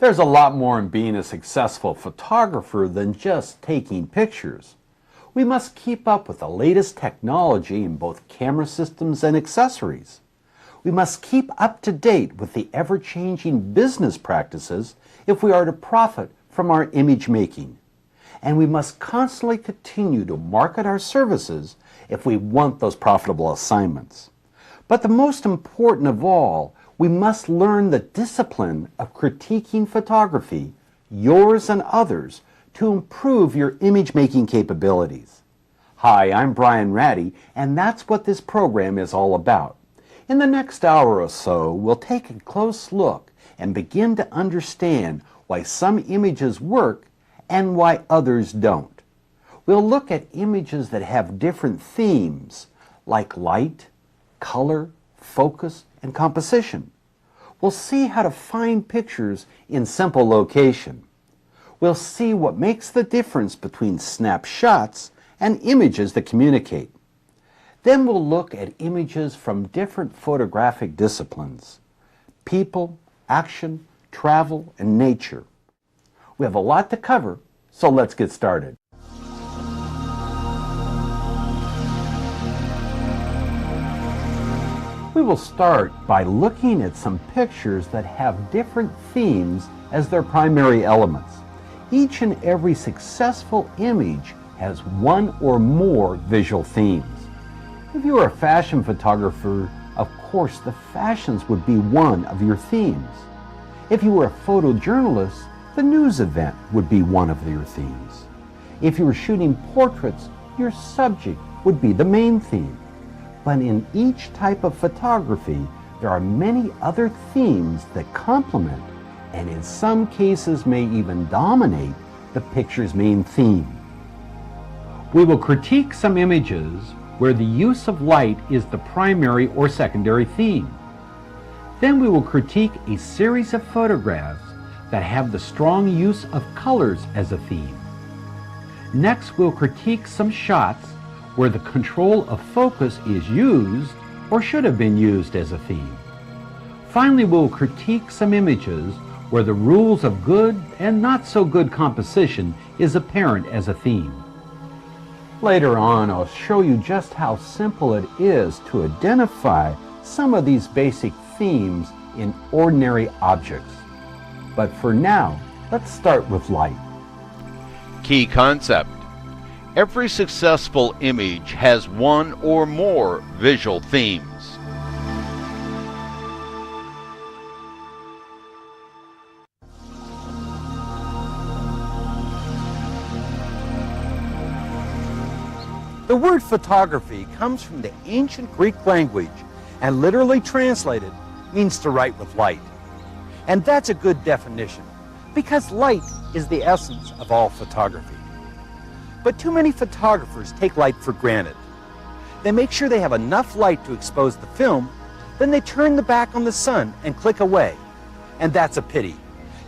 There's a lot more in being a successful photographer than just taking pictures. We must keep up with the latest technology in both camera systems and accessories. We must keep up to date with the ever-changing business practices if we are to profit from our image making. And we must constantly continue to market our services if we want those profitable assignments. But the most important of all, we must learn the discipline of critiquing photography, yours and others, to improve your image-making capabilities. Hi, I'm Brian Ratty, and that's what this program is all about. In the next hour or so, we'll take a close look and begin to understand why some images work and why others don't. We'll look at images that have different themes, like light, color, focus, and composition. We'll see how to find pictures in simple location. We'll see what makes the difference between snapshots and images that communicate. Then we'll look at images from different photographic disciplines: people, action, travel, and nature. We have a lot to cover, so let's get started. We will start by looking at some pictures that have different themes as their primary elements. Each and every successful image has one or more visual themes. If you are a fashion photographer, of course the fashions would be one of your themes. If you were a photojournalist, the news event would be one of your themes. If you were shooting portraits, your subject would be the main theme. But in each type of photography, there are many other themes that complement and in some cases may even dominate the picture's main theme. We will critique some images where the use of light is the primary or secondary theme. Then we will critique a series of photographs that have the strong use of colors as a theme. Next, we'll critique some shots where the control of focus is used or should have been used as a theme. Finally, we'll critique some images where the rules of good and not so good composition is apparent as a theme. Later on, I'll show you just how simple it is to identify some of these basic themes in ordinary objects. But for now, let's start with light. Key concept. Every successful image has one or more visual themes. The word photography comes from the ancient Greek language and literally translated means to write with light. And that's a good definition because light is the essence of all photography. But too many photographers take light for granted. They make sure they have enough light to expose the film, then they turn the back on the sun and click away. And that's a pity,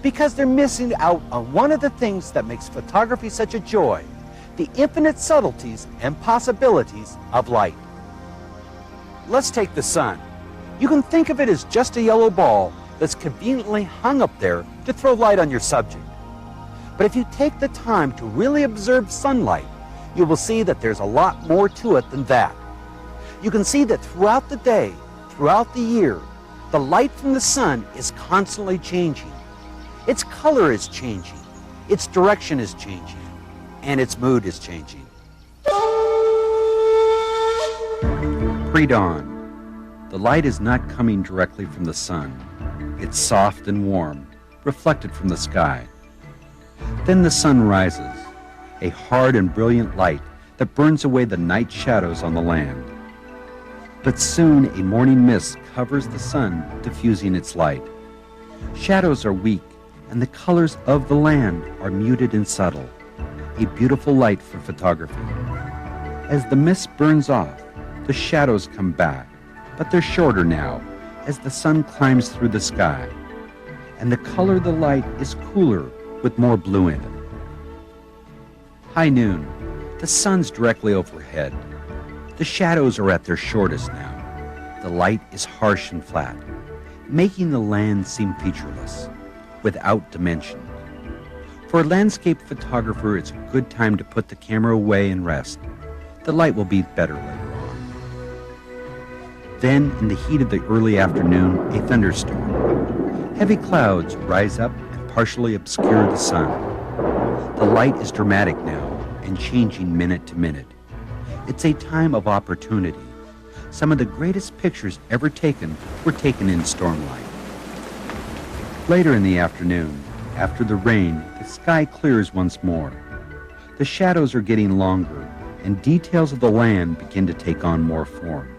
because they're missing out on one of the things that makes photography such a joy: the infinite subtleties and possibilities of light. Let's take the sun. You can think of it as just a yellow ball that's conveniently hung up there to throw light on your subject. But if you take the time to really observe sunlight, you will see that there's a lot more to it than that. You can see that throughout the day, throughout the year, the light from the sun is constantly changing. Its color is changing, its direction is changing, and its mood is changing. Pre-dawn. The light is not coming directly from the sun. It's soft and warm, reflected from the sky. Then the sun rises, a hard and brilliant light that burns away the night shadows on the land. But soon a morning mist covers the sun, diffusing its light. Shadows are weak, and the colors of the land are muted and subtle, a beautiful light for photography. As the mist burns off, the shadows come back, but they're shorter now as the sun climbs through the sky, and the color of the light is cooler with more blue in it. High noon. The sun's directly overhead. The shadows are at their shortest now. The light is harsh and flat, making the land seem featureless, without dimension. For a landscape photographer, it's a good time to put the camera away and rest. The light will be better later on. Then, in the heat of the early afternoon, a thunderstorm. Heavy clouds rise up and partially obscure the sun. The light is dramatic now and changing minute to minute. It's a time of opportunity. Some of the greatest pictures ever taken were taken in stormlight. Later in the afternoon, after the rain, the sky clears once more. The shadows are getting longer, and details of the land begin to take on more form.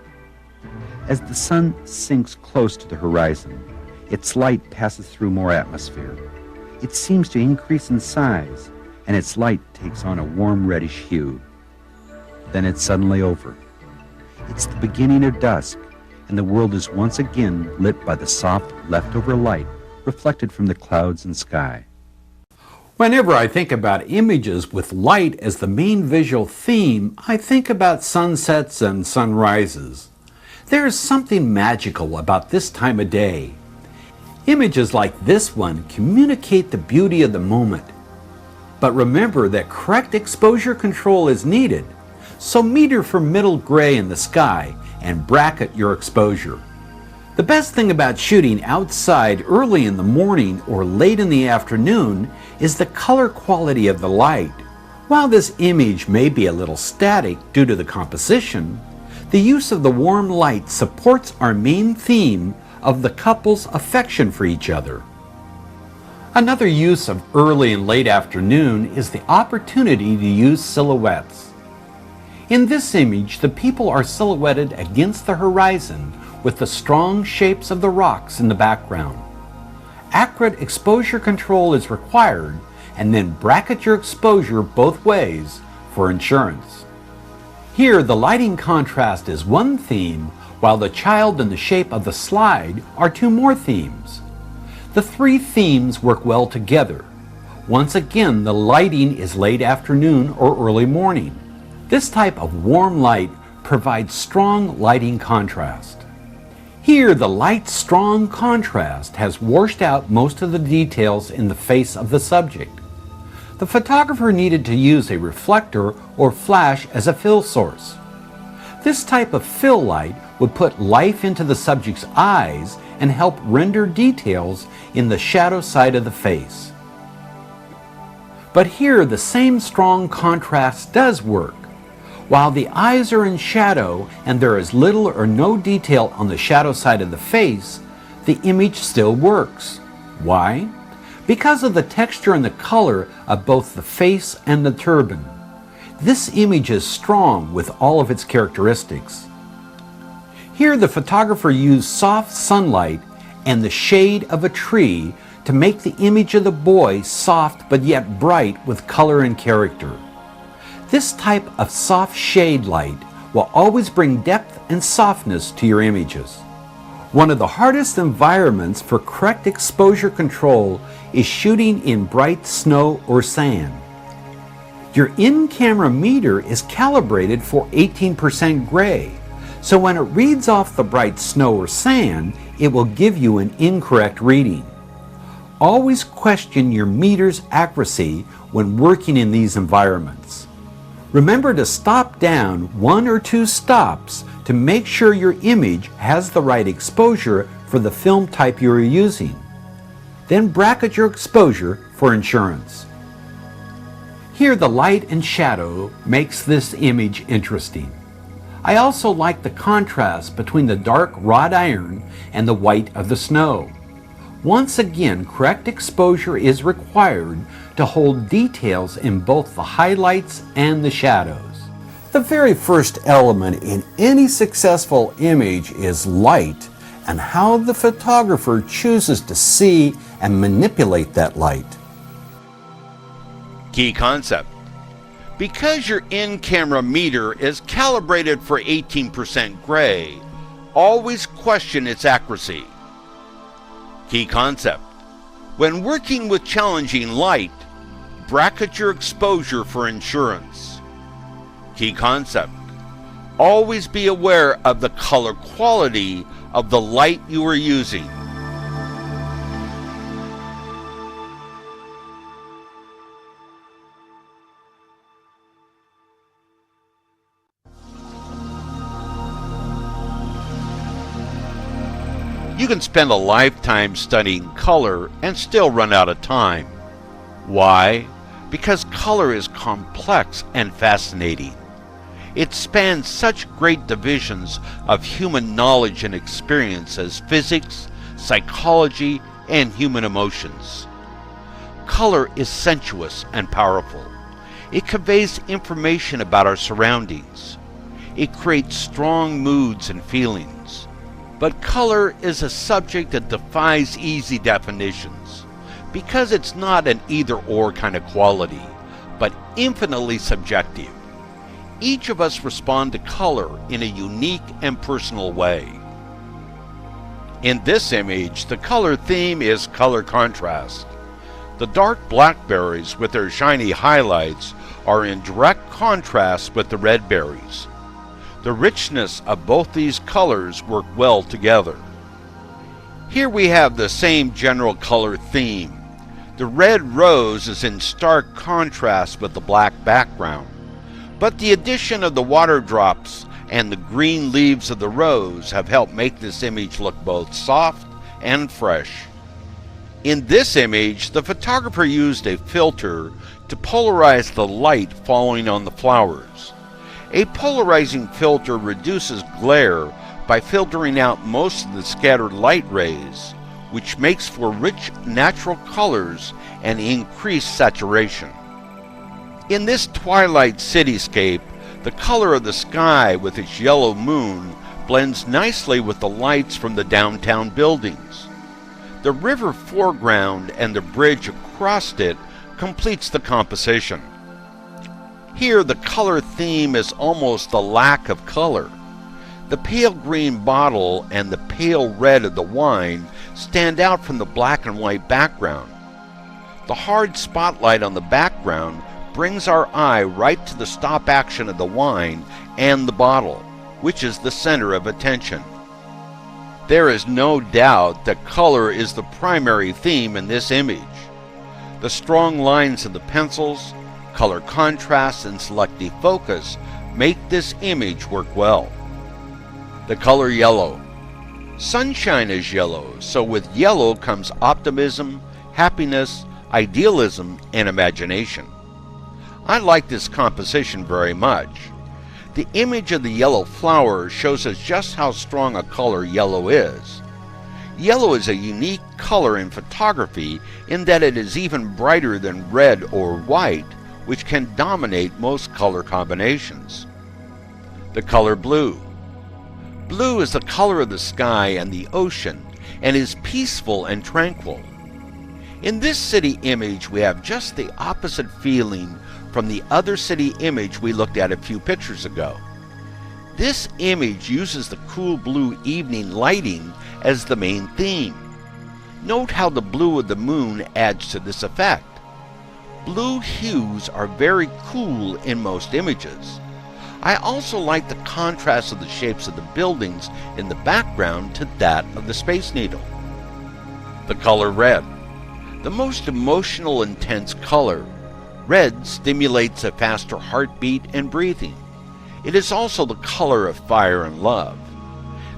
As the sun sinks close to the horizon, its light passes through more atmosphere. It seems to increase in size, and its light takes on a warm reddish hue. Then it's suddenly over. It's the beginning of dusk, and the world is once again lit by the soft leftover light reflected from the clouds and sky. Whenever I think about images with light as the main visual theme, I think about sunsets and sunrises. There is something magical about this time of day. Images like this one communicate the beauty of the moment. But remember that correct exposure control is needed, so meter for middle gray in the sky and bracket your exposure. The best thing about shooting outside early in the morning or late in the afternoon is the color quality of the light. While this image may be a little static due to the composition, the use of the warm light supports our main theme of the couple's affection for each other. Another use of early and late afternoon is the opportunity to use silhouettes. In this image, the people are silhouetted against the horizon with the strong shapes of the rocks in the background. Accurate exposure control is required, and then bracket your exposure both ways for insurance. Here, the lighting contrast is one theme, while the child and the shape of the slide are two more themes. The three themes work well together. Once again, the lighting is late afternoon or early morning. This type of warm light provides strong lighting contrast. Here, the light's strong contrast has washed out most of the details in the face of the subject. The photographer needed to use a reflector or flash as a fill source. This type of fill light would put life into the subject's eyes and help render details in the shadow side of the face. But here, the same strong contrast does work. While the eyes are in shadow and there is little or no detail on the shadow side of the face, the image still works. Why? Because of the texture and the color of both the face and the turban. This image is strong with all of its characteristics. Here, the photographer used soft sunlight and the shade of a tree to make the image of the boy soft but yet bright with color and character. This type of soft shade light will always bring depth and softness to your images. One of the hardest environments for correct exposure control is shooting in bright snow or sand. Your in-camera meter is calibrated for 18% gray, so when it reads off the bright snow or sand, it will give you an incorrect reading. Always question your meter's accuracy when working in these environments. Remember to stop down 1 or 2 stops to make sure your image has the right exposure for the film type you are using. Then bracket your exposure for insurance. Here, the light and shadow makes this image interesting. I also like the contrast between the dark wrought iron and the white of the snow. Once again, correct exposure is required to hold details in both the highlights and the shadows. The very first element in any successful image is light and how the photographer chooses to see and manipulate that light. Key concept. Because your in-camera meter is calibrated for 18% gray, always question its accuracy. Key concept. When working with challenging light, bracket your exposure for insurance. Key concept. Always be aware of the color quality of the light you are using. You can spend a lifetime studying color and still run out of time. Why? Because color is complex and fascinating. It spans such great divisions of human knowledge and experience as physics, psychology, and human emotions. Color is sensuous and powerful. It conveys information about our surroundings. It creates strong moods and feelings. But color is a subject that defies easy definitions because it's not an either-or kind of quality, but infinitely subjective. Each of us respond to color in a unique and personal way. In this image, the color theme is color contrast. The dark blackberries with their shiny highlights are in direct contrast with the red berries. The richness of both these colors work well together. Here we have the same general color theme. The red rose is in stark contrast with the black background, but the addition of the water drops and the green leaves of the rose have helped make this image look both soft and fresh. In this image, the photographer used a filter to polarize the light falling on the flowers. A polarizing filter reduces glare by filtering out most of the scattered light rays, which makes for rich natural colors and increased saturation. In this twilight cityscape, the color of the sky with its yellow moon blends nicely with the lights from the downtown buildings. The river foreground and the bridge across it completes the composition. Here the color theme is almost the lack of color. The pale green bottle and the pale red of the wine stand out from the black and white background. The hard spotlight on the background brings our eye right to the stop action of the wine and the bottle, which is the center of attention. There is no doubt that color is the primary theme in this image. The strong lines of the pencils, color contrast, and selective focus make this image work well. The color yellow. Sunshine is yellow, so with yellow comes optimism, happiness, idealism, and imagination. I like this composition very much. The image of the yellow flower shows us just how strong a color yellow is. Yellow is a unique color in photography in that it is even brighter than red or white, which can dominate most color combinations. The color blue. Blue is the color of the sky and the ocean and is peaceful and tranquil. In this city image, we have just the opposite feeling from the other city image we looked at a few pictures ago. This image uses the cool blue evening lighting as the main theme. Note how the blue of the moon adds to this effect. Blue hues are very cool in most images. I also like the contrast of the shapes of the buildings in the background to that of the Space Needle. The color red. The most emotional, intense color. Red stimulates a faster heartbeat and breathing. It is also the color of fire and love.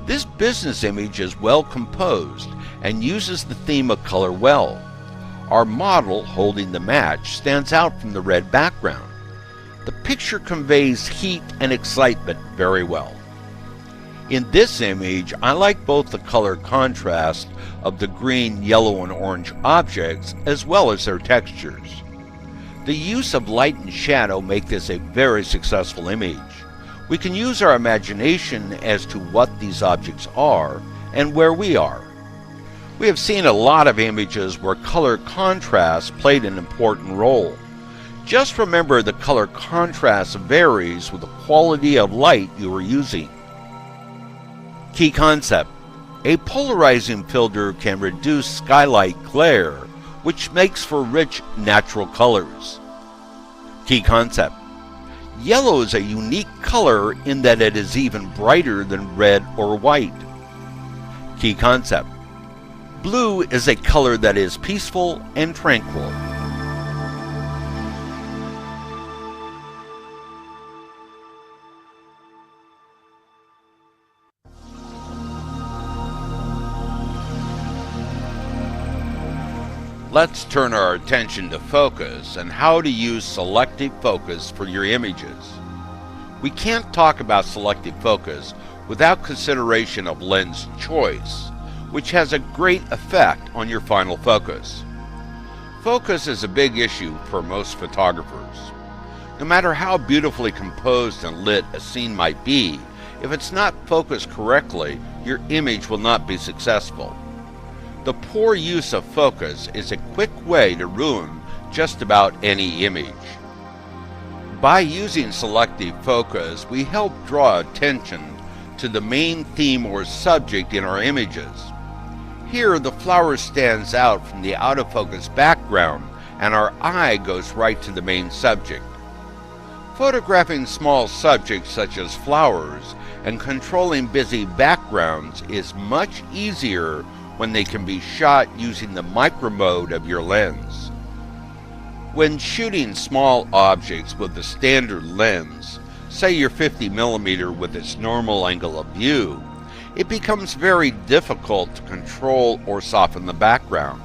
This business image is well composed and uses the theme of color well. Our model holding the match stands out from the red background. The picture conveys heat and excitement very well. In this image, I like both the color contrast of the green, yellow, and orange objects as well as their textures. The use of light and shadow make this a very successful image. We can use our imagination as to what these objects are and where we are. We have seen a lot of images where color contrast played an important role. Just remember the color contrast varies with the quality of light you are using. Key concept: a polarizing filter can reduce skylight glare, which makes for rich natural colors. Key concept: yellow is a unique color in that it is even brighter than red or white. Key concept: blue is a color that is peaceful and tranquil. Let's turn our attention to focus and how to use selective focus for your images. We can't talk about selective focus without consideration of lens choice, which has a great effect on your final focus. Focus is a big issue for most photographers. No matter how beautifully composed and lit a scene might be, if it's not focused correctly, your image will not be successful. The poor use of focus is a quick way to ruin just about any image. By using selective focus, we help draw attention to the main theme or subject in our images. Here, the flower stands out from the out-of-focus background, and our eye goes right to the main subject. Photographing small subjects such as flowers and controlling busy backgrounds is much easier when they can be shot using the micro mode of your lens. When shooting small objects with the standard lens, say your 50mm with its normal angle of view, it becomes very difficult to control or soften the background.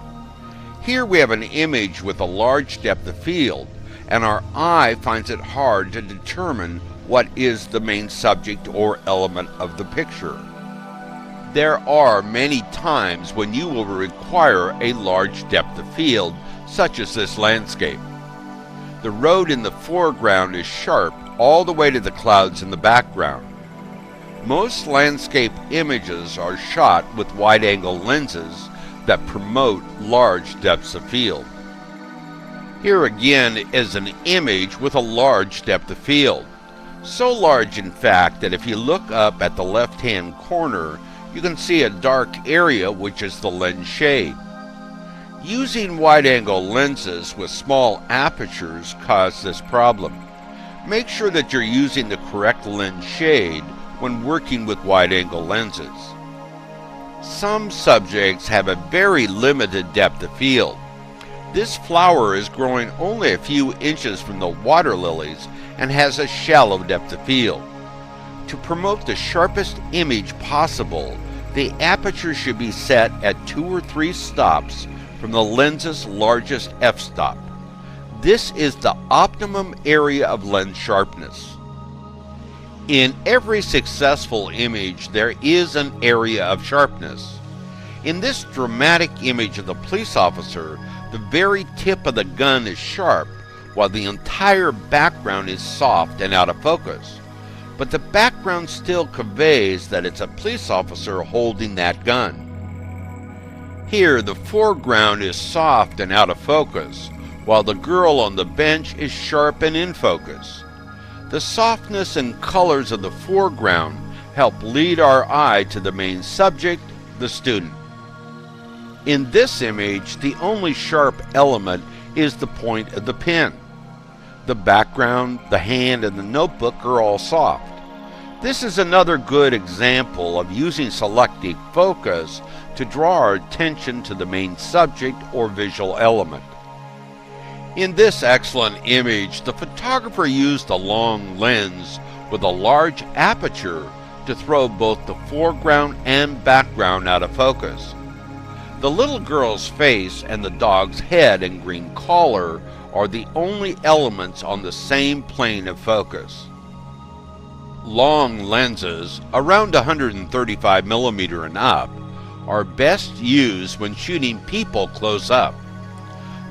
Here we have an image with a large depth of field, and our eye finds it hard to determine what is the main subject or element of the picture. There are many times when you will require a large depth of field, such as this landscape. The road in the foreground is sharp all the way to the clouds in the background. Most landscape images are shot with wide-angle lenses that promote large depths of field. Here again is an image with a large depth of field. So large, in fact, that if you look up at the left-hand corner, you can see a dark area, which is the lens shade. Using wide-angle lenses with small apertures cause this problem. Make sure that you're using the correct lens shade when working with wide-angle lenses. Some subjects have a very limited depth of field. This flower is growing only a few inches from the water lilies and has a shallow depth of field. To promote the sharpest image possible, the aperture should be set at 2 or 3 stops from the lens's largest f-stop. This is the optimum area of lens sharpness. In every successful image, there is an area of sharpness. In this dramatic image of the police officer, the very tip of the gun is sharp, while the entire background is soft and out of focus. But the background still conveys that it's a police officer holding that gun. Here, the foreground is soft and out of focus, while the girl on the bench is sharp and in focus. The softness and colors of the foreground help lead our eye to the main subject, the student. In this image, the only sharp element is the point of the pen. The background, the hand, and the notebook are all soft. This is another good example of using selective focus to draw our attention to the main subject or visual element. In this excellent image, the photographer used a long lens with a large aperture to throw both the foreground and background out of focus. The little girl's face and the dog's head and green collar are the only elements on the same plane of focus. Long lenses, around 135mm and up, are best used when shooting people close up.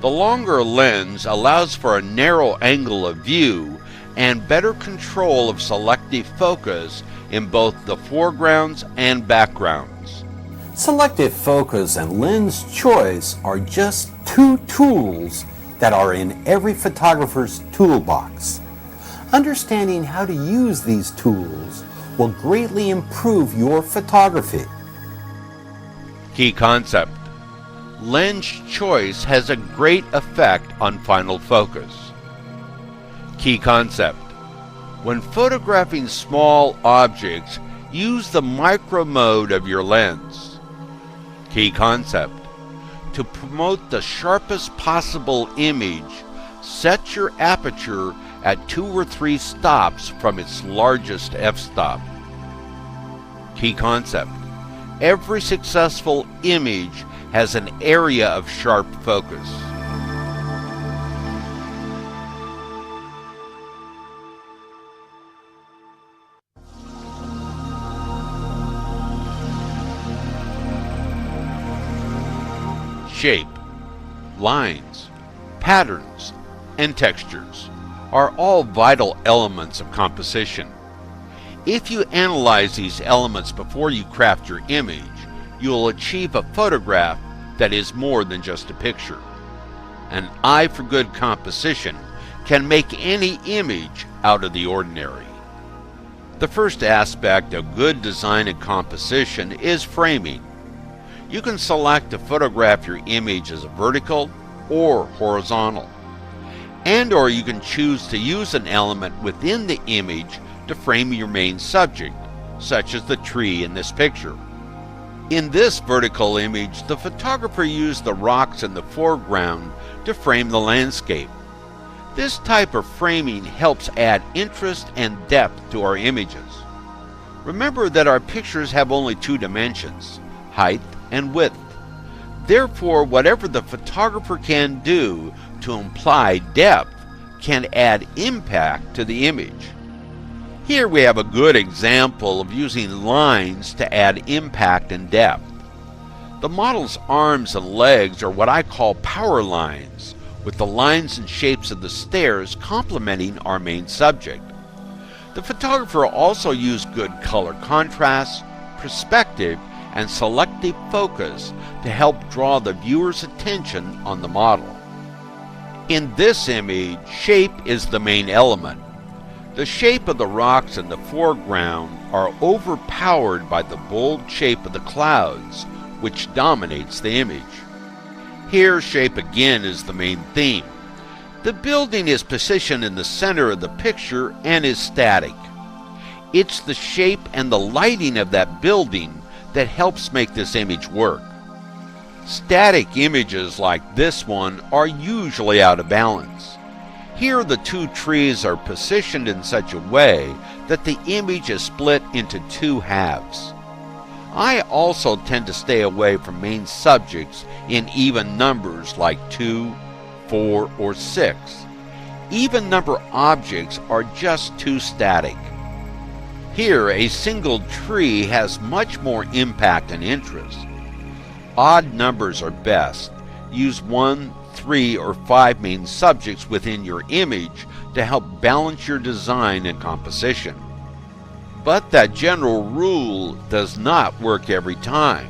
The longer lens allows for a narrow angle of view and better control of selective focus in both the foregrounds and backgrounds. Selective focus and lens choice are just two tools that are in every photographer's toolbox. Understanding how to use these tools will greatly improve your photography. Key concept: lens choice has a great effect on final focus. Key concept: when photographing small objects, use the micro mode of your lens. Key concept: to promote the sharpest possible image, set your aperture at 2 or 3 stops from its largest f-stop. Key concept: every successful image has an area of sharp focus. Shape, lines, patterns, and textures are all vital elements of composition. If you analyze these elements before you craft your image, you will achieve a photograph that is more than just a picture. An eye for good composition can make any image out of the ordinary. The first aspect of good design and composition is framing. You can select to photograph your image as vertical or horizontal, or you can choose to use an element within the image to frame your main subject, such as the tree in this picture. In this vertical image, the photographer used the rocks in the foreground to frame the landscape. This type of framing helps add interest and depth to our images. Remember that our pictures have only 2 dimensions, height and width. Therefore, whatever the photographer can do to imply depth can add impact to the image. Here we have a good example of using lines to add impact and depth. The model's arms and legs are what I call power lines, with the lines and shapes of the stairs complementing our main subject. The photographer also used good color contrast, perspective, and selective focus to help draw the viewer's attention on the model. In this image, shape is the main element. The shape of the rocks in the foreground are overpowered by the bold shape of the clouds, which dominates the image. Here, shape again is the main theme. The building is positioned in the center of the picture and is static. It's the shape and the lighting of that building that helps make this image work. Static images like this one are usually out of balance. Here the 2 trees are positioned in such a way that the image is split into 2 halves. I also tend to stay away from main subjects in even numbers like 2, 4, or 6. Even number objects are just too static. Here, a single tree has much more impact and interest. Odd numbers are best. Use 1, 3, or 5 main subjects within your image to help balance your design and composition. But that general rule does not work every time.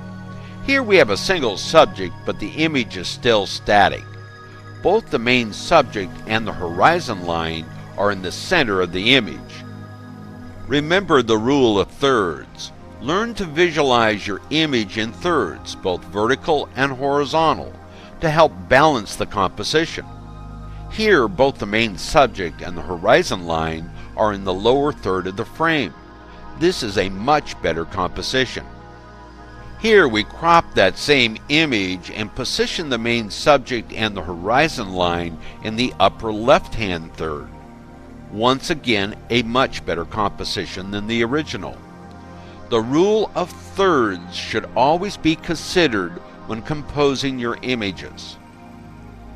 Here we have a single subject, but the image is still static. Both the main subject and the horizon line are in the center of the image. Remember the rule of thirds. Learn to visualize your image in thirds, both vertical and horizontal, to help balance the composition. Here, both the main subject and the horizon line are in the lower third of the frame. This is a much better composition. Here we crop that same image and position the main subject and the horizon line in the upper left-hand third. Once again, a much better composition than the original. The rule of thirds should always be considered when composing your images.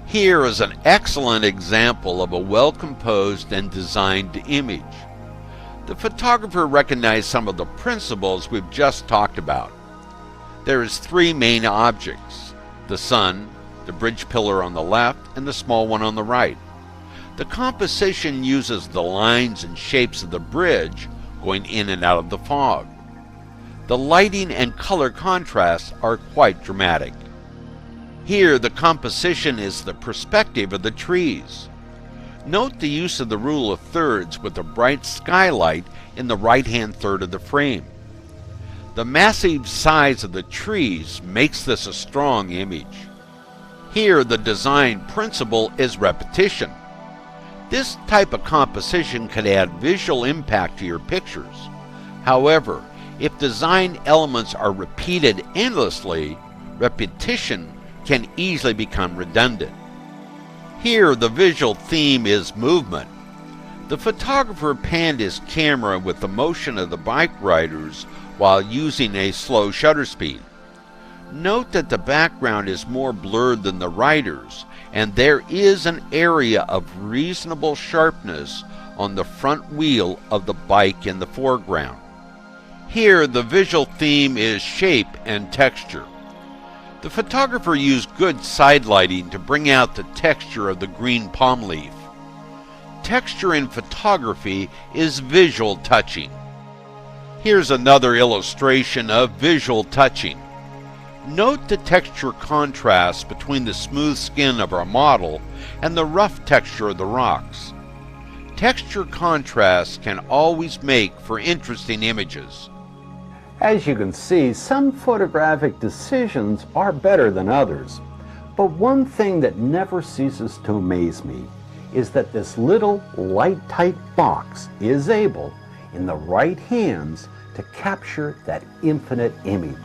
Here is an excellent example of a well-composed and designed image. The photographer recognized some of the principles we've just talked about. There is 3 main objects: the sun, the bridge pillar on the left, and the small one on the right. The composition uses the lines and shapes of the bridge going in and out of the fog. The lighting and color contrasts are quite dramatic. Here, the composition is the perspective of the trees. Note the use of the rule of thirds with the bright skylight in the right-hand third of the frame. The massive size of the trees makes this a strong image. Here, the design principle is repetition. This type of composition can add visual impact to your pictures. However, if design elements are repeated endlessly, repetition can easily become redundant. Here, the visual theme is movement. The photographer panned his camera with the motion of the bike riders while using a slow shutter speed. Note that the background is more blurred than the riders, and there is an area of reasonable sharpness on the front wheel of the bike in the foreground. Here, the visual theme is shape and texture. The photographer used good side lighting to bring out the texture of the green palm leaf. Texture in photography is visual touching. Here's another illustration of visual touching. Note the texture contrast between the smooth skin of our model and the rough texture of the rocks. Texture contrasts can always make for interesting images. As you can see, some photographic decisions are better than others. But one thing that never ceases to amaze me is that this little light-tight box is able, in the right hands, to capture that infinite image.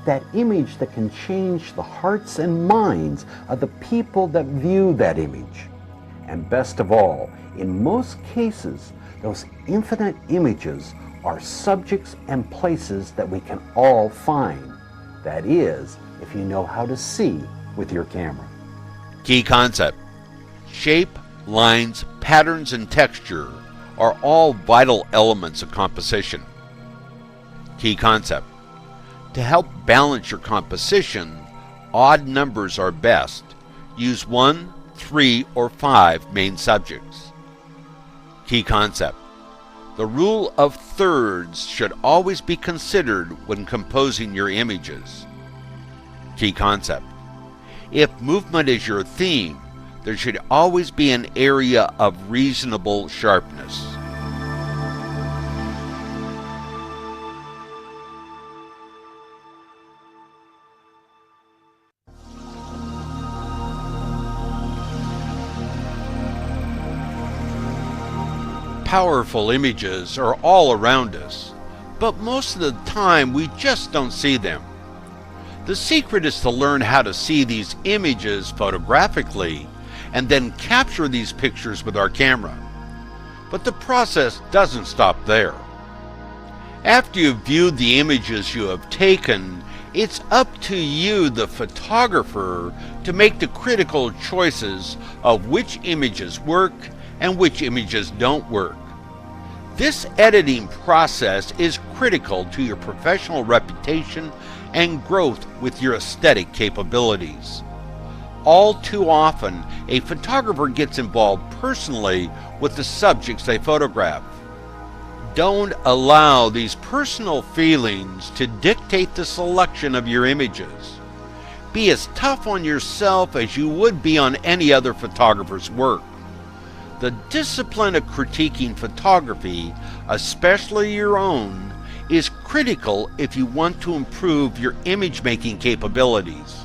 That image that can change the hearts and minds of the people that view that image. And best of all, in most cases, those infinite images are subjects and places that we can all find. That is, if you know how to see with your camera. Key concept: shape, lines, patterns, and texture are all vital elements of composition. Key concept: to help balance your composition, odd numbers are best. Use 1, 3, or 5 main subjects. Key concept: the rule of thirds should always be considered when composing your images. Key concept: if movement is your theme, there should always be an area of reasonable sharpness. Powerful images are all around us, but most of the time we just don't see them. The secret is to learn how to see these images photographically and then capture these pictures with our camera. But the process doesn't stop there. After you've viewed the images you have taken, it's up to you, the photographer, to make the critical choices of which images work and which images don't work. This editing process is critical to your professional reputation and growth with your aesthetic capabilities. All too often, a photographer gets involved personally with the subjects they photograph. Don't allow these personal feelings to dictate the selection of your images. Be as tough on yourself as you would be on any other photographer's work. The discipline of critiquing photography, especially your own, is critical if you want to improve your image-making capabilities.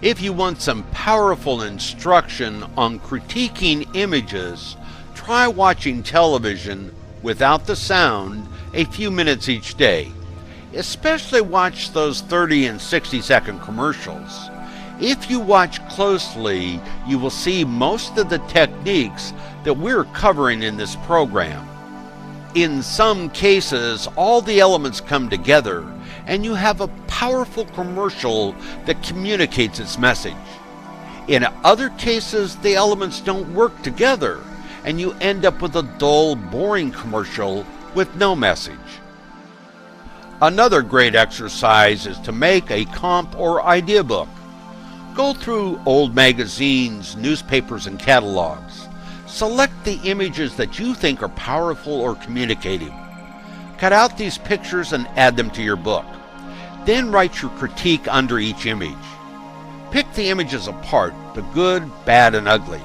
If you want some powerful instruction on critiquing images, try watching television without the sound a few minutes each day. Especially watch those 30 and 60-second commercials. If you watch closely, you will see most of the techniques that we're covering in this program. In some cases, all the elements come together, and you have a powerful commercial that communicates its message. In other cases, the elements don't work together, and you end up with a dull, boring commercial with no message. Another great exercise is to make a comp or idea book. Go through old magazines, newspapers, and catalogs. Select the images that you think are powerful or communicative. Cut out these pictures and add them to your book. Then write your critique under each image. Pick the images apart, the good, bad, and ugly.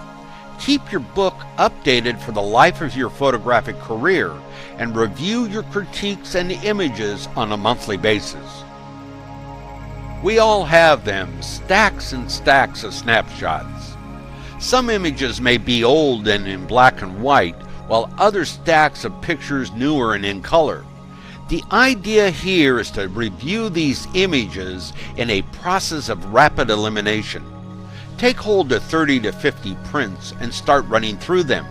Keep your book updated for the life of your photographic career and review your critiques and images on a monthly basis. We all have them, stacks and stacks of snapshots. Some images may be old and in black and white, while other stacks of pictures newer and in color. The idea here is to review these images in a process of rapid elimination. Take hold of 30 to 50 prints and start running through them,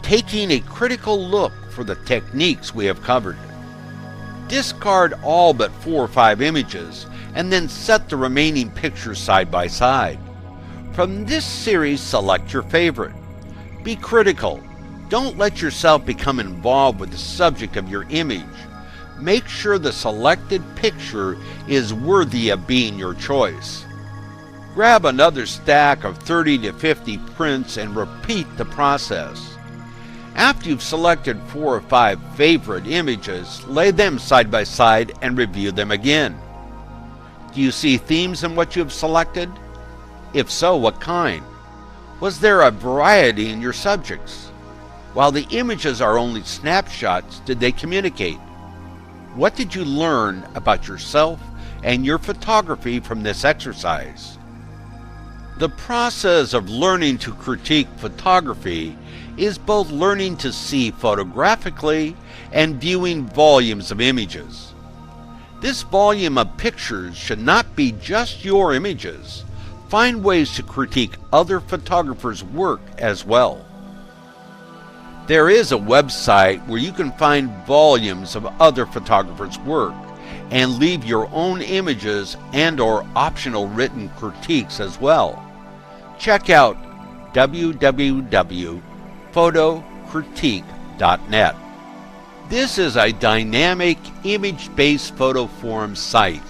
taking a critical look for the techniques we have covered. Discard all but 4 or 5 images and then set the remaining pictures side by side. From this series, select your favorite. Be critical. Don't let yourself become involved with the subject of your image. Make sure the selected picture is worthy of being your choice. Grab another stack of 30 to 50 prints and repeat the process. After you've selected 4 or 5 favorite images, lay them side by side and review them again. Do you see themes in what you have selected? If so, what kind? Was there a variety in your subjects? While the images are only snapshots, did they communicate? What did you learn about yourself and your photography from this exercise? The process of learning to critique photography is both learning to see photographically and viewing volumes of images. This volume of pictures should not be just your images. Find ways to critique other photographers' work as well. There is a website where you can find volumes of other photographers' work and leave your own images and/or optional written critiques as well. Check out www.photocritique.net. This is a dynamic image-based photo forum site.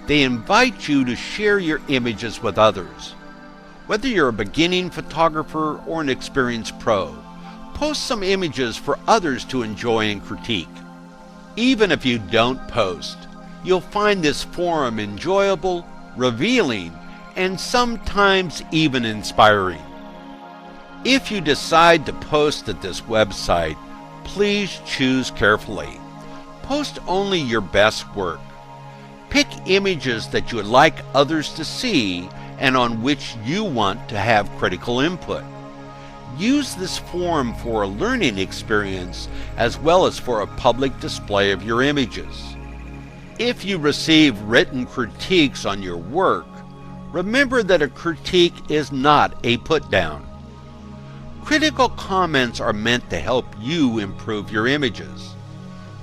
They invite you to share your images with others. Whether you're a beginning photographer or an experienced pro, post some images for others to enjoy and critique. Even if you don't post, you'll find this forum enjoyable, revealing, and sometimes even inspiring. If you decide to post at this website, please choose carefully. Post only your best work. Pick images that you would like others to see and on which you want to have critical input. Use this forum for a learning experience as well as for a public display of your images. If you receive written critiques on your work, remember that a critique is not a put-down. Critical comments are meant to help you improve your images.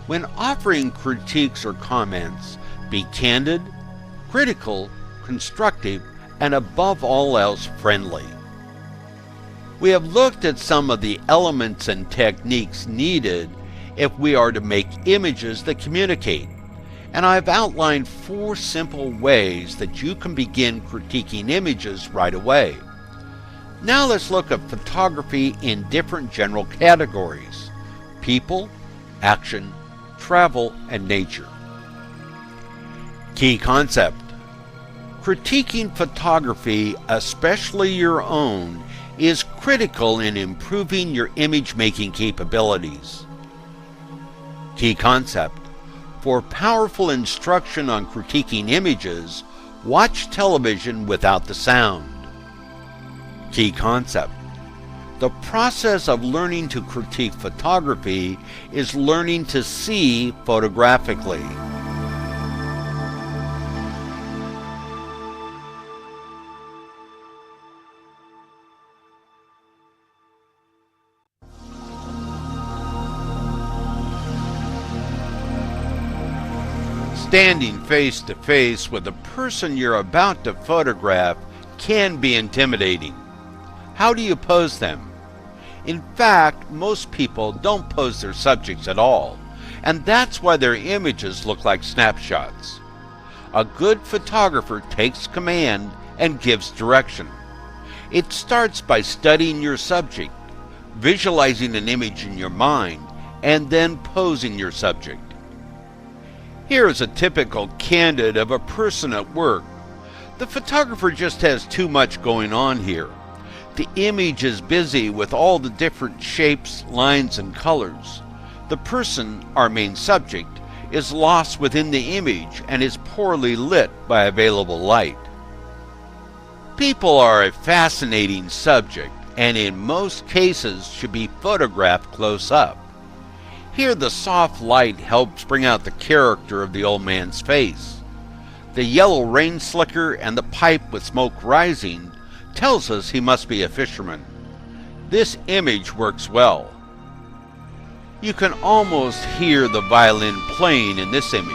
When offering critiques or comments, be candid, critical, constructive, and above all else, friendly. We have looked at some of the elements and techniques needed if we are to make images that communicate, and I've outlined 4 simple ways that you can begin critiquing images right away. Now let's look at photography in different general categories: people, action, travel, and nature. Key concept. Critiquing photography, especially your own, is critical in improving your image-making capabilities. Key concept. For powerful instruction on critiquing images, watch television without the sound. Key concept. The process of learning to critique photography is learning to see photographically. Standing face to face with the person you're about to photograph can be intimidating. How do you pose them? In fact, most people don't pose their subjects at all, and that's why their images look like snapshots. A good photographer takes command and gives direction. It starts by studying your subject, visualizing an image in your mind, and then posing your subject. Here is a typical candid of a person at work. The photographer just has too much going on here. The image is busy with all the different shapes, lines, and colors. The person, our main subject, is lost within the image and is poorly lit by available light. People are a fascinating subject and in most cases should be photographed close up. Here the soft light helps bring out the character of the old man's face. The yellow rain slicker and the pipe with smoke rising tells us he must be a fisherman. This image works well. You can almost hear the violin playing in this image.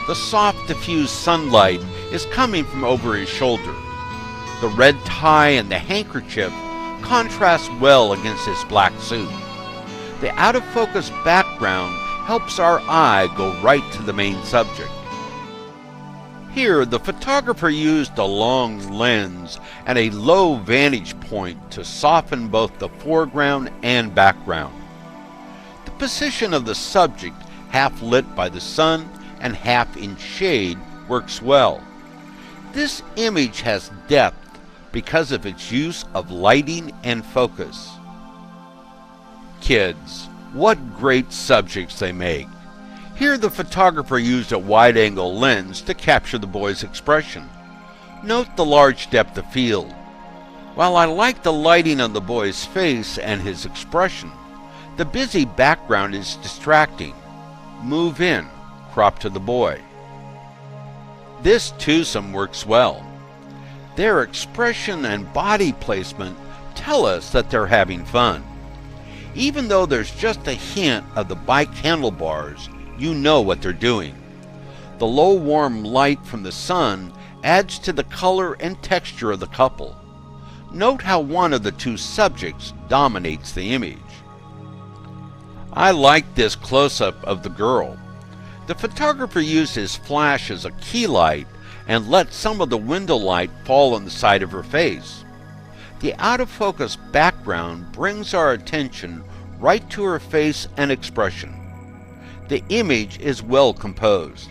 The soft diffused sunlight is coming from over his shoulder. The red tie and the handkerchief contrast well against his black suit. The out-of-focus background helps our eye go right to the main subject. Here, the photographer used a long lens and a low vantage point to soften both the foreground and background. The position of the subject, half lit by the sun and half in shade, works well. This image has depth because of its use of lighting and focus. Kids, what great subjects they make. Here the photographer used a wide-angle lens to capture the boy's expression. Note the large depth of field. While I like the lighting on the boy's face and his expression, the busy background is distracting. Move in, crop to the boy. This twosome works well. Their expression and body placement tell us that they're having fun. Even though there's just a hint of the bike handlebars, you know what they're doing. The low warm light from the sun adds to the color and texture of the couple. Note how one of the two subjects dominates the image. I like this close-up of the girl. The photographer used his flash as a key light and let some of the window light fall on the side of her face. The out-of-focus background brings our attention right to her face and expression. The image is well composed.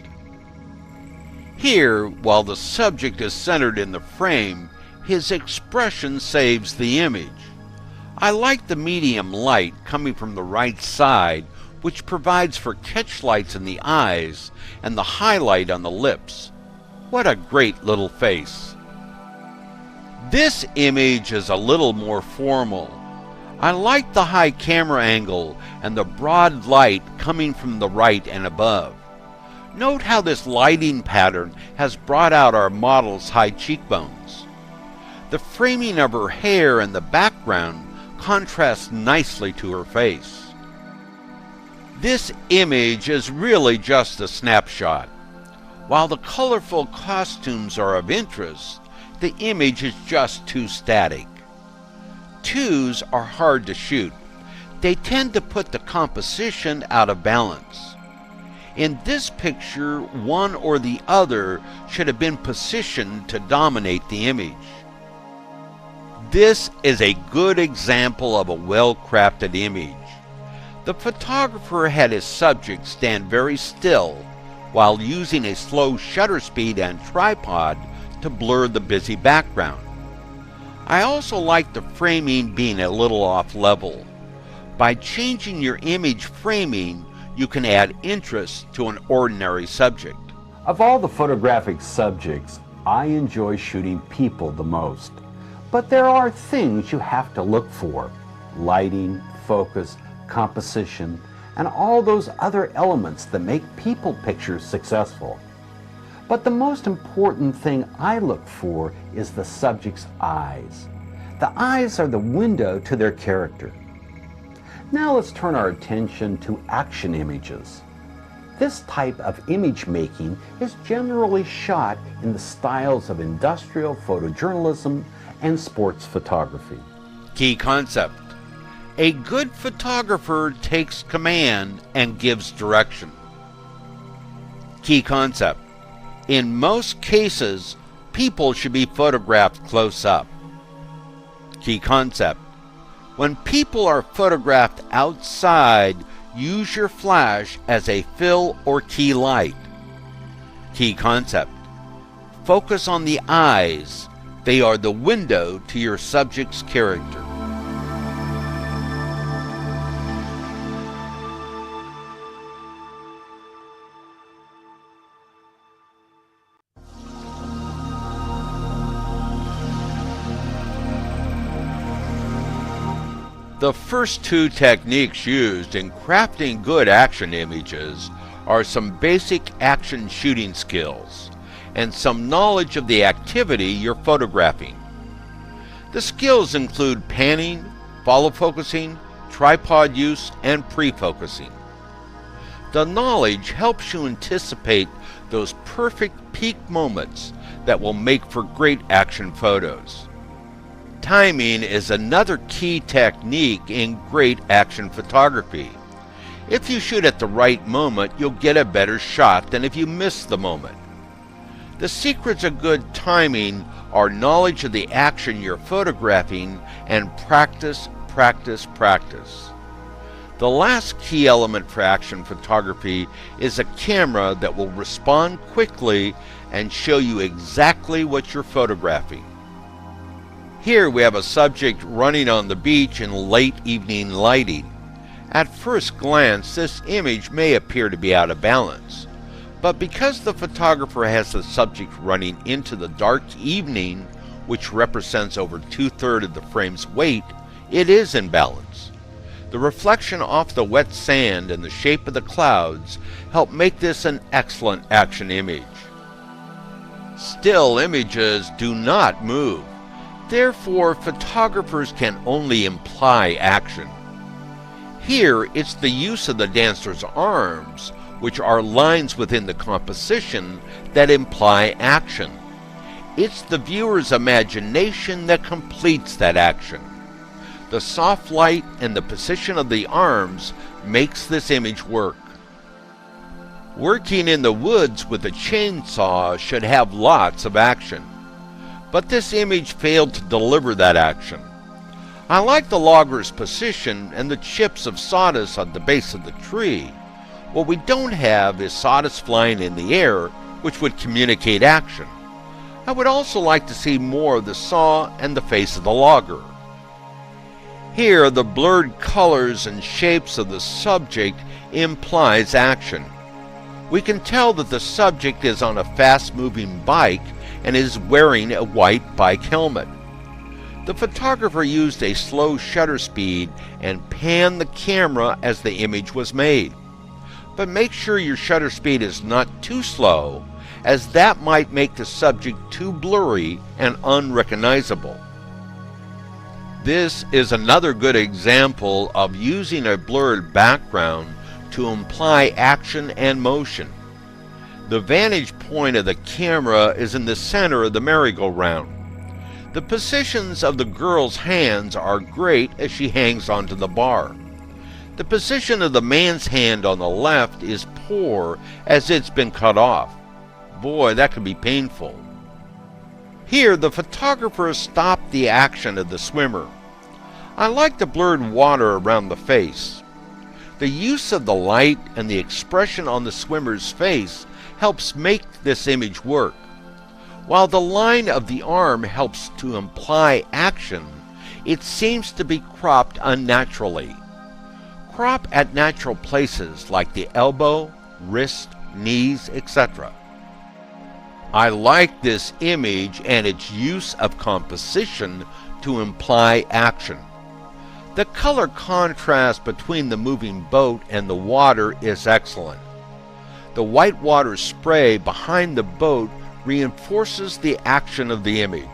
Here, while the subject is centered in the frame, his expression saves the image. I like the medium light coming from the right side, which provides for catch lights in the eyes and the highlight on the lips. What a great little face. This image is a little more formal. I like the high camera angle and the broad light coming from the right and above. Note how this lighting pattern has brought out our model's high cheekbones. The framing of her hair and the background contrasts nicely to her face. This image is really just a snapshot. While the colorful costumes are of interest, the image is just too static. Twos are hard to shoot. They tend to put the composition out of balance. In this picture, one or the other should have been positioned to dominate the image. This is a good example of a well-crafted image. The photographer had his subject stand very still while using a slow shutter speed and tripod to blur the busy background. I also like the framing being a little off level. By changing your image framing, you can add interest to an ordinary subject. Of all the photographic subjects, I enjoy shooting people the most. But there are things you have to look for: lighting, focus, composition, and all those other elements that make people pictures successful. But the most important thing I look for is the subject's eyes. The eyes are the window to their character. Now let's turn our attention to action images. This type of image making is generally shot in the styles of industrial photojournalism and sports photography. Key concept: a good photographer takes command and gives direction. Key concept: in most cases, people should be photographed close up. Key concept: when people are photographed outside, use your flash as a fill or key light. Key concept: focus on the eyes. They are the window to your subject's character. The first two techniques used in crafting good action images are some basic action shooting skills and some knowledge of the activity you're photographing. The skills include panning, follow focusing, tripod use, and pre-focusing. The knowledge helps you anticipate those perfect peak moments that will make for great action photos. Timing is another key technique in great action photography. If you shoot at the right moment, you'll get a better shot than if you miss the moment. The secrets of good timing are knowledge of the action you're photographing and practice, practice, practice. The last key element for action photography is a camera that will respond quickly and show you exactly what you're photographing. Here we have a subject running on the beach in late evening lighting. At first glance, this image may appear to be out of balance, but because the photographer has the subject running into the dark evening, which represents over 2/3 of the frame's weight, it is in balance. The reflection off the wet sand and the shape of the clouds help make this an excellent action image. Still images do not move. Therefore, photographers can only imply action. Here, it's the use of the dancer's arms, which are lines within the composition, that imply action. It's the viewer's imagination that completes that action. The soft light and the position of the arms makes this image work. Working in the woods with a chainsaw should have lots of action, but this image failed to deliver that action. I like the logger's position and the chips of sawdust on the base of the tree. What we don't have is sawdust flying in the air, which would communicate action. I would also like to see more of the saw and the face of the logger. Here, the blurred colors and shapes of the subject implies action. We can tell that the subject is on a fast-moving bike and is wearing a white bike helmet. The photographer used a slow shutter speed and panned the camera as the image was made. But make sure your shutter speed is not too slow, as that might make the subject too blurry and unrecognizable. This is another good example of using a blurred background to imply action and motion. The vantage point of the camera is in the center of the merry-go-round. The positions of the girl's hands are great as she hangs onto the bar. The position of the man's hand on the left is poor as it's been cut off. Boy, that could be painful. Here, the photographer stopped the action of the swimmer. I like the blurred water around the face. The use of the light and the expression on the swimmer's face helps make this image work. While the line of the arm helps to imply action, it seems to be cropped unnaturally. Crop at natural places like the elbow, wrist, knees, etc. I like this image and its use of composition to imply action. The color contrast between the moving boat and the water is excellent. The white water spray behind the boat reinforces the action of the image.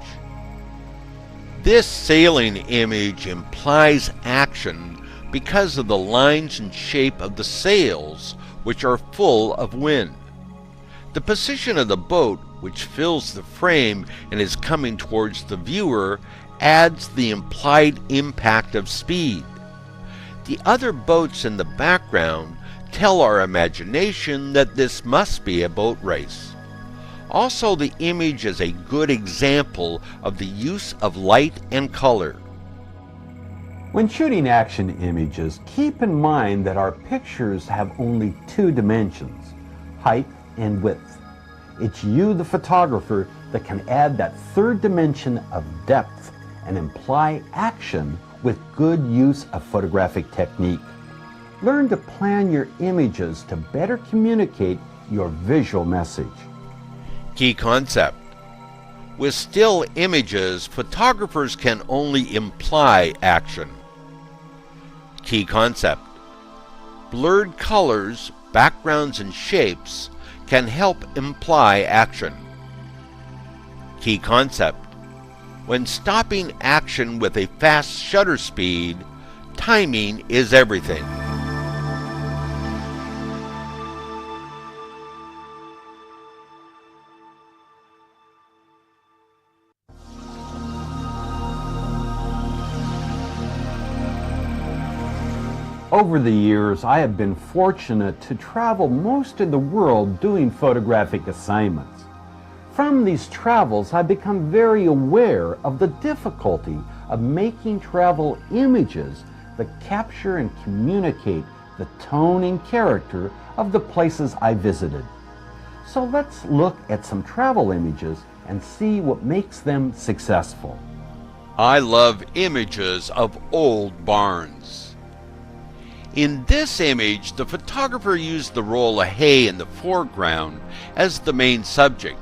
This sailing image implies action because of the lines and shape of the sails, which are full of wind. The position of the boat, which fills the frame and is coming towards the viewer, adds the implied impact of speed. The other boats in the background tell our imagination that this must be a boat race. Also, the image is a good example of the use of light and color. When shooting action images, keep in mind that our pictures have only two dimensions, height and width. It's you, the photographer, that can add that third dimension of depth and imply action with good use of photographic technique. Learn to plan your images to better communicate your visual message. Key concept. With still images, photographers can only imply action. Key concept. Blurred colors, backgrounds, and shapes can help imply action. Key concept. When stopping action with a fast shutter speed, timing is everything. Over the years, I have been fortunate to travel most of the world doing photographic assignments. From these travels, I've become very aware of the difficulty of making travel images that capture and communicate the tone and character of the places I visited. So let's look at some travel images and see what makes them successful. I love images of old barns. In this image, the photographer used the roll of hay in the foreground as the main subject.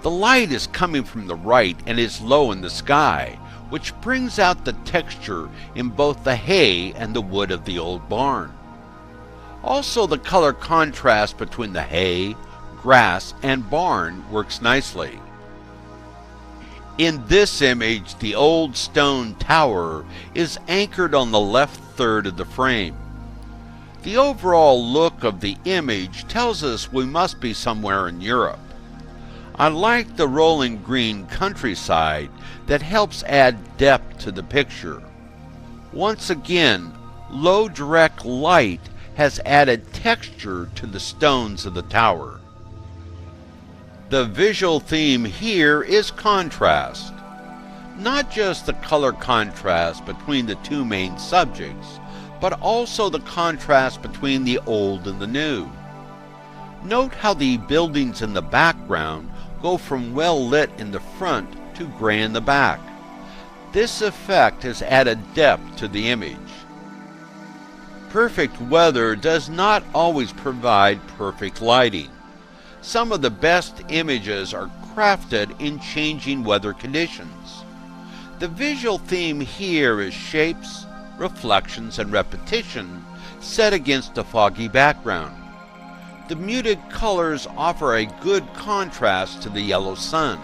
The light is coming from the right and is low in the sky, which brings out the texture in both the hay and the wood of the old barn. Also, the color contrast between the hay, grass, and barn works nicely. In this image, the old stone tower is anchored on the left third of the frame. The overall look of the image tells us we must be somewhere in Europe. I like the rolling green countryside that helps add depth to the picture. Once again, low direct light has added texture to the stones of the tower. The visual theme here is contrast. Not just the color contrast between the two main subjects, but also the contrast between the old and the new. Note how the buildings in the background go from well lit in the front to gray in the back. This effect has added depth to the image. Perfect weather does not always provide perfect lighting. Some of the best images are crafted in changing weather conditions. The visual theme here is shapes, reflections, and repetition set against a foggy background. The muted colors offer a good contrast to the yellow sun.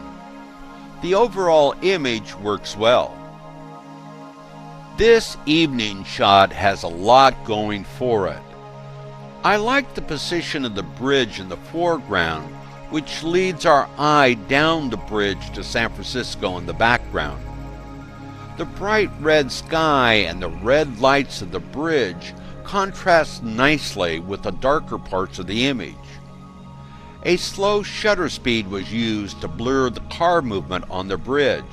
The overall image works well. This evening shot has a lot going for it. I like the position of the bridge in the foreground, which leads our eye down the bridge to San Francisco in the background. The bright red sky and the red lights of the bridge contrast nicely with the darker parts of the image. A slow shutter speed was used to blur the car movement on the bridge.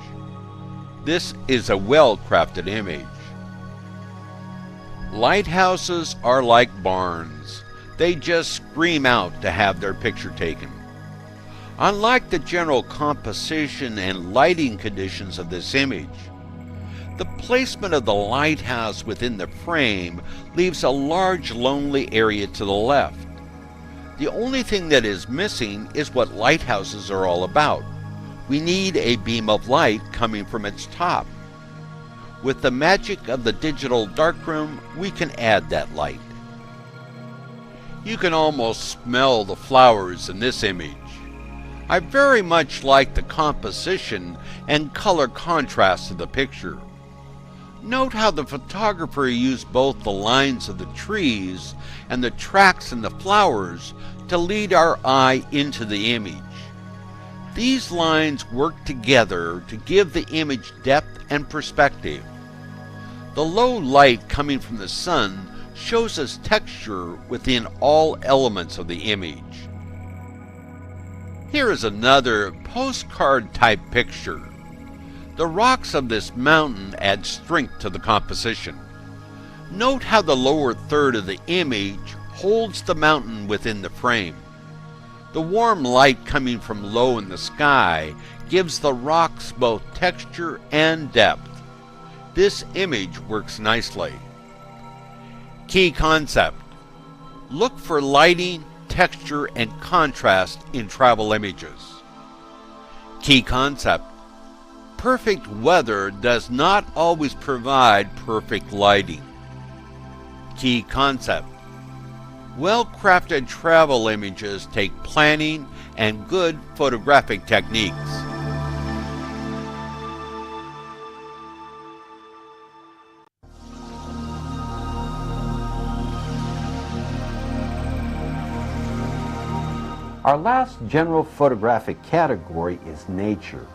This is a well-crafted image. Lighthouses are like barns. They just scream out to have their picture taken. I like the general composition and lighting conditions of this image. The placement of the lighthouse within the frame leaves a large lonely area to the left. The only thing that is missing is what lighthouses are all about. We need a beam of light coming from its top. With the magic of the digital darkroom, we can add that light. You can almost smell the flowers in this image. I very much like the composition and color contrast of the picture. Note how the photographer used both the lines of the trees and the tracks in the flowers to lead our eye into the image. These lines work together to give the image depth and perspective. The low light coming from the sun shows us texture within all elements of the image. Here is another postcard type picture. The rocks of this mountain add strength to the composition. Note how the lower third of the image holds the mountain within the frame. The warm light coming from low in the sky gives the rocks both texture and depth. This image works nicely. Key concept: look for lighting, texture, and contrast in travel images. Key concept: perfect weather does not always provide perfect lighting. Key concept: well-crafted travel images take planning and good photographic techniques. Our last general photographic category is nature,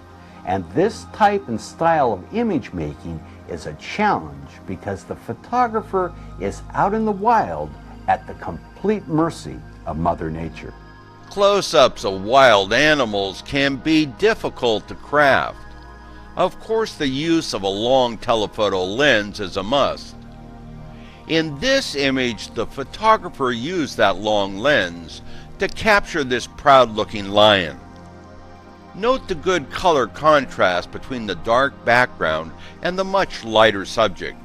and this type and style of image making is a challenge because the photographer is out in the wild at the complete mercy of Mother Nature. Close-ups of wild animals can be difficult to craft. Of course, the use of a long telephoto lens is a must. In this image, the photographer used that long lens to capture this proud-looking lion. Note the good color contrast between the dark background and the much lighter subject.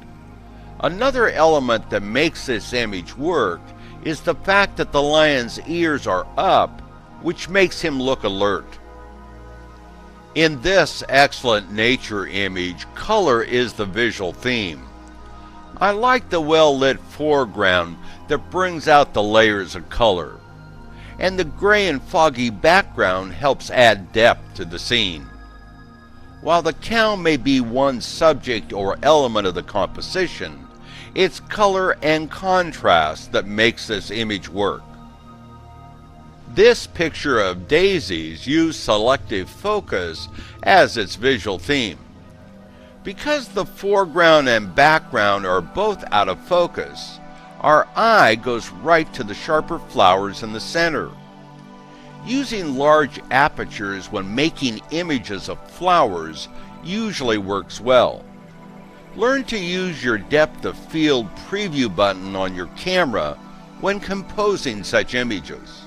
Another element that makes this image work is the fact that the lion's ears are up, which makes him look alert. In this excellent nature image, color is the visual theme. I like the well-lit foreground that brings out the layers of color, and the gray and foggy background helps add depth to the scene. While the cow may be one subject or element of the composition, it's color and contrast that makes this image work. This picture of daisies used selective focus as its visual theme. Because the foreground and background are both out of focus, our eye goes right to the sharper flowers in the center. Using large apertures when making images of flowers usually works well. Learn to use your depth of field preview button on your camera when composing such images.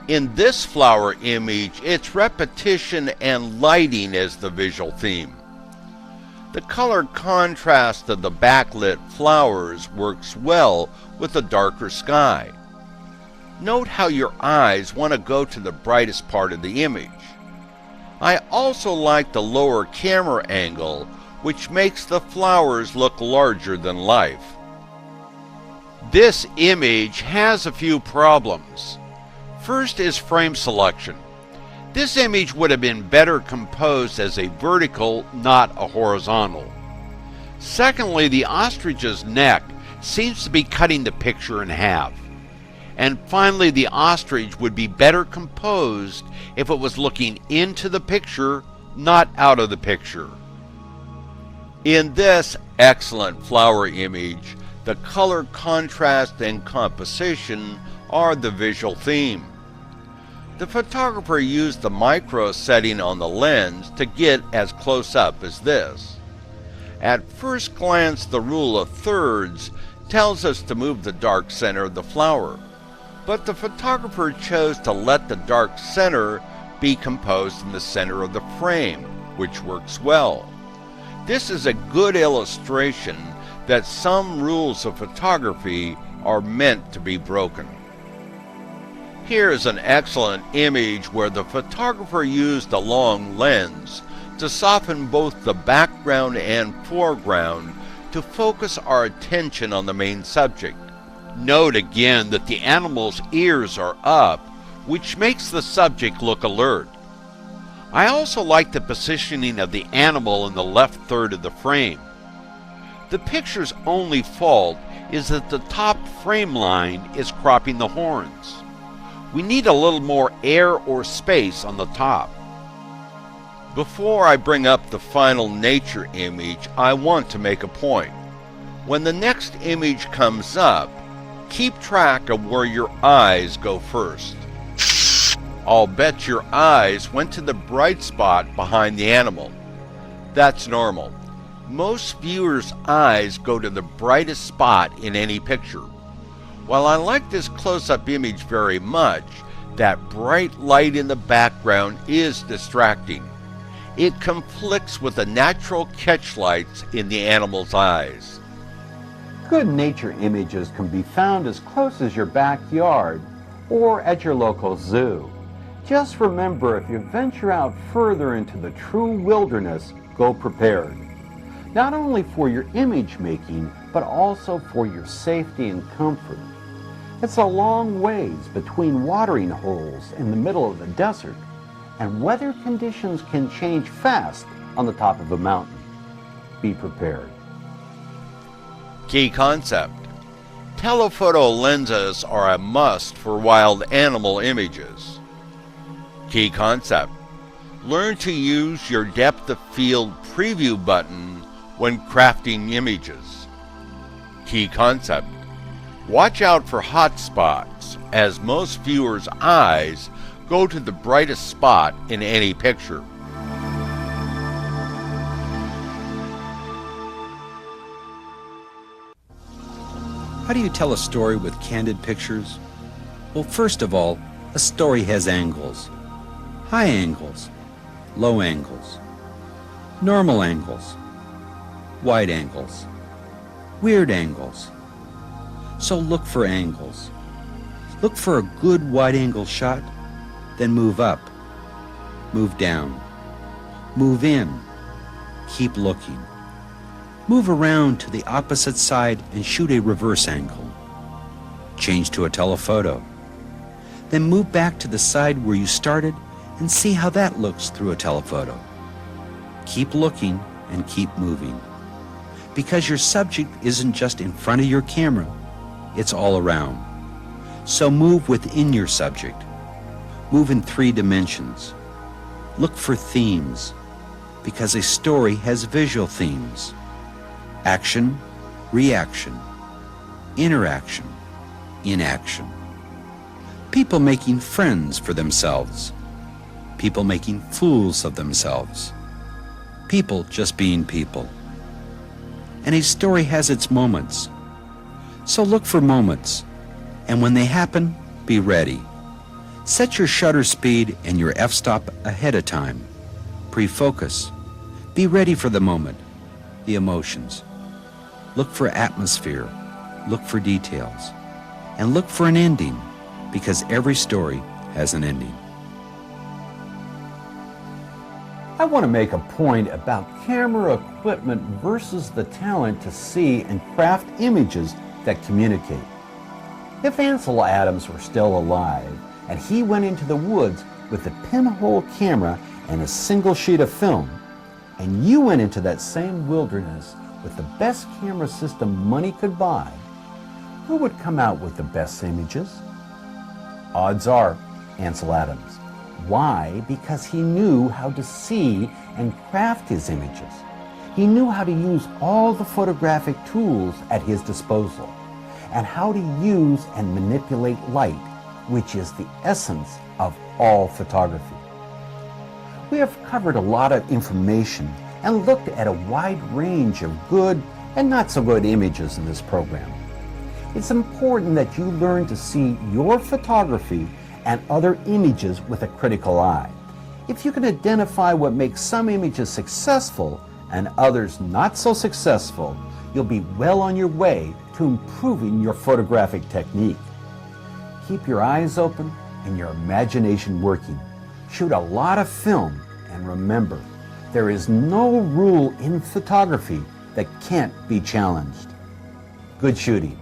In this flower image, it's repetition and lighting as the visual theme. The color contrast of the backlit flowers works well with the darker sky. Note how your eyes want to go to the brightest part of the image. I also like the lower camera angle, which makes the flowers look larger than life. This image has a few problems. First is frame selection. This image would have been better composed as a vertical, not a horizontal. Secondly, the ostrich's neck seems to be cutting the picture in half. And finally, the ostrich would be better composed if it was looking into the picture, not out of the picture. In this excellent flower image, the color contrast and composition are the visual theme. The photographer used the micro setting on the lens to get as close up as this. At first glance, the rule of thirds tells us to move the dark center of the flower, but the photographer chose to let the dark center be composed in the center of the frame, which works well. This is a good illustration that some rules of photography are meant to be broken. Here is an excellent image where the photographer used a long lens to soften both the background and foreground to focus our attention on the main subject. Note again that the animal's ears are up, which makes the subject look alert. I also like the positioning of the animal in the left third of the frame. The picture's only fault is that the top frame line is cropping the horns. We need a little more air or space on the top. Before I bring up the final nature image, I want to make a point. When the next image comes up, keep track of where your eyes go first. I'll bet your eyes went to the bright spot behind the animal. That's normal. Most viewers' eyes go to the brightest spot in any picture. While I like this close-up image very much, that bright light in the background is distracting. It conflicts with the natural catch lights in the animal's eyes. Good nature images can be found as close as your backyard or at your local zoo. Just remember, if you venture out further into the true wilderness, go prepared. Not only for your image making, but also for your safety and comfort. It's a long ways between watering holes in the middle of the desert, and weather conditions can change fast on the top of a mountain. Be prepared. Key concept. Telephoto lenses are a must for wild animal images. Key concept. Learn to use your depth of field preview button when crafting images. Key concept. Watch out for hot spots, as most viewers' eyes go to the brightest spot in any picture. How do you tell a story with candid pictures? Well, first of all, a story has angles. High angles, low angles, normal angles, wide angles, weird angles. So look for angles. Look for a good wide-angle shot, then move up, move down, move in, keep looking. Move around to the opposite side and shoot a reverse angle. Change to a telephoto. Then move back to the side where you started and see how that looks through a telephoto. Keep looking and keep moving. Because your subject isn't just in front of your camera, it's all around. So move within your subject. Move in 3 dimensions. Look for themes, because a story has visual themes. Action, reaction, interaction, inaction. People making friends for themselves. People making fools of themselves. People just being people. And a story has its moments. So look for moments, and when they happen, be ready. Set your shutter speed and your f-stop ahead of time. Pre-focus. Be ready for the moment, the emotions. Look for atmosphere, look for details, and look for an ending, because every story has an ending. I want to make a point about camera equipment versus the talent to see and craft images that communicate. If Ansel Adams were still alive and he went into the woods with a pinhole camera and a single sheet of film, and you went into that same wilderness with the best camera system money could buy, who would come out with the best images? Odds are Ansel Adams. Why? Because he knew how to see and craft his images. He knew how to use all the photographic tools at his disposal, and how to use and manipulate light, which is the essence of all photography. We have covered a lot of information and looked at a wide range of good and not so good images in this program. It's important that you learn to see your photography and other images with a critical eye. If you can identify what makes some images successful and others not so successful, you'll be well on your way to improving your photographic technique. Keep your eyes open and your imagination working. Shoot a lot of film, and remember, there is no rule in photography that can't be challenged. Good shooting.